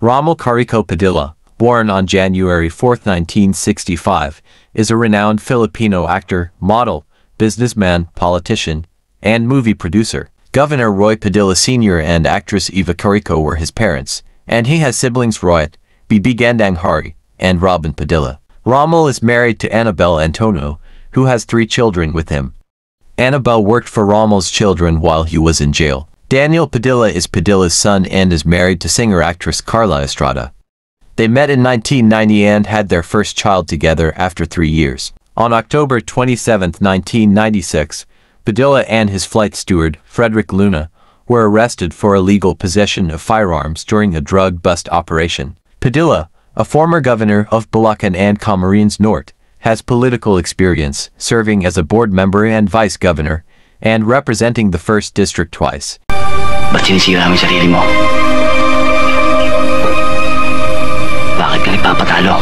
Rommel Carico Padilla, born on January 4, 1965, is a renowned Filipino actor, model, businessman, politician, and movie producer. Governor Roy Padilla Sr. and actress Eva Carico were his parents, and he has siblings Royet, Bibi Gandang Hari, and Robin Padilla. Rommel is married to Annabelle Antonio, who has 3 children with him. Annabelle worked for Rommel's children while he was in jail. Daniel Padilla is Padilla's son and is married to singer-actress Carla Estrada. They met in 1990 and had their first child together after 3 years. On October 27, 1996, Padilla and his flight steward, Frederick Luna, were arrested for illegal possession of firearms during a drug bust operation. Padilla, a former governor of Bulacan and Camarines Norte, has political experience, serving as a board member and vice governor, and representing the 1st District twice. Ba't sinisira mo yung sarili mo? Bakit ka nagpapatalo?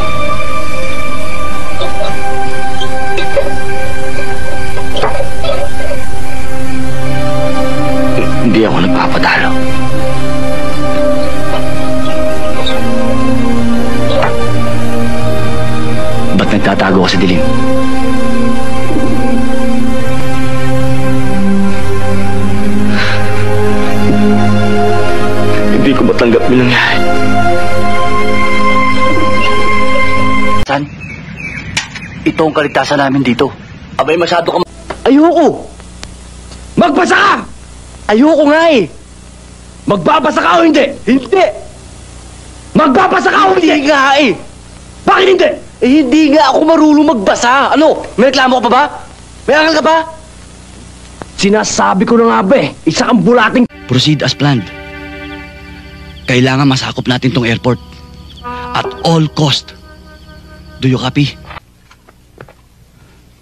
Hindi ako nagpapatalo. Ba't nagtatago ka sa dilim? Hindi ko matanggap yung nangyari. San? Ito ang kaligtasan namin dito. Abay, masyado ka Ayoko! Magbasa ka! Ayoko nga eh! Magbabasa ka o hindi? Hindi! Magbabasa ka o hindi? Hindi nga eh! Bakit hindi? Eh, hindi nga ako marunong magbasa. Ano? May reklamo ka pa ba? May angal ka ba? Sinasabi ko na nga ba eh. Isa kang bulating... Proceed as planned. Kailangan masakop natin tong airport. At all cost. Do you copy?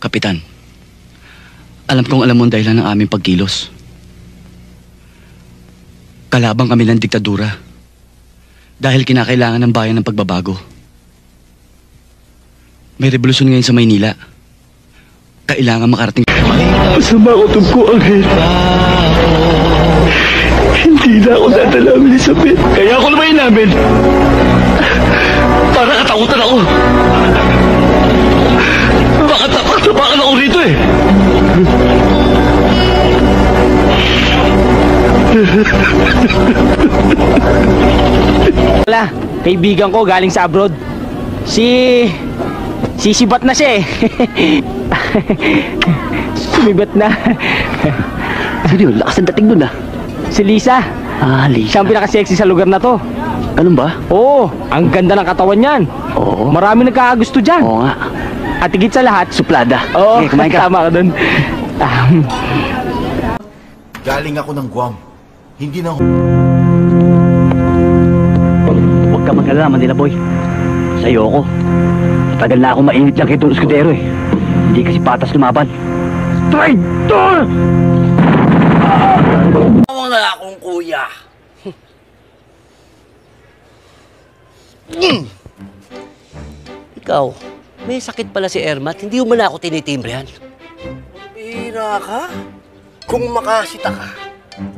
Kapitan, alam kong alam mo ang dahilan ng aming pagkilos. Kalabang kami ng diktadura. Dahil kinakailangan ng bayan ng pagbabago. May revolusyon ngayon sa Maynila. Kailangan makarating... Masama ko tungko, Angel. Hindi na ako dadalamin, Elizabeth. Kaya ako naman namin. Para katakutan ako. Baka tapak-tapakan ako rito eh. Wala, kaibigan ko galing sa abroad. Sisibat na siya eh. Sumibat na. Sino yun? Lakas ang dating dun ah. Si Lisa. Ah, Lisa. Siya ang pinaka-sexy sa lugar na to. Ganun ba? Oo, ang ganda ng katawan niyan. Oo. Marami nagkakagusto dyan. Oo nga. At higit sa lahat, suplada. Oo, okay, kumain ka. Tama ka dun. Galing ako ng Guam. Hindi na... Huwag ka mag-alala, Manila Boy. Sa'yo ako. Tagal na ako mainit lang kay Don Escudero eh. Hindi kasi patas lumaban. Traitor! Wala akong kuya. Ikaw, may sakit pala si Ermat. Hindi mo na ako tinitimbrehan. Bihira ka? Kung makasita ka,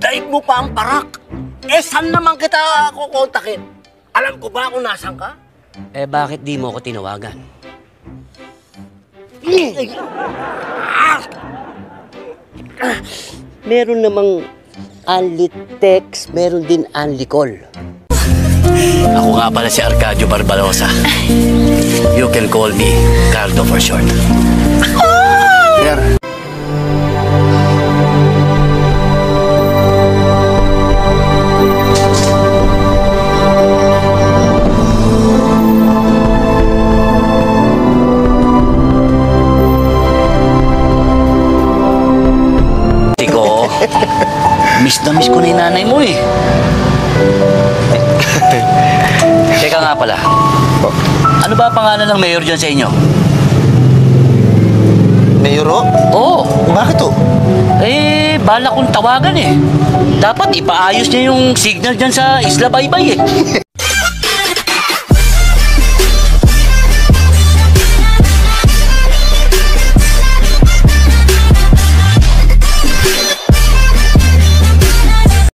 daig mo pa ang parak. Eh, saan naman kita kukontakin? Alam ko ba kung nasan ka? Eh, bakit di mo ako tinawagan? Meron namang only text, meron din only call. Ako nga pala si Arcadio Barbarosa. You can call me Cardo for short. Sir. Miss na miss ko na yung nanay mo eh. Teka nga pala. Ano ba pangalan ng mayor dyan sa inyo? Mayor o? Oo. Bakit o? Eh, bala kong tawagan eh. Dapat ipaayos niya yung signal dyan sa Isla Baybay eh.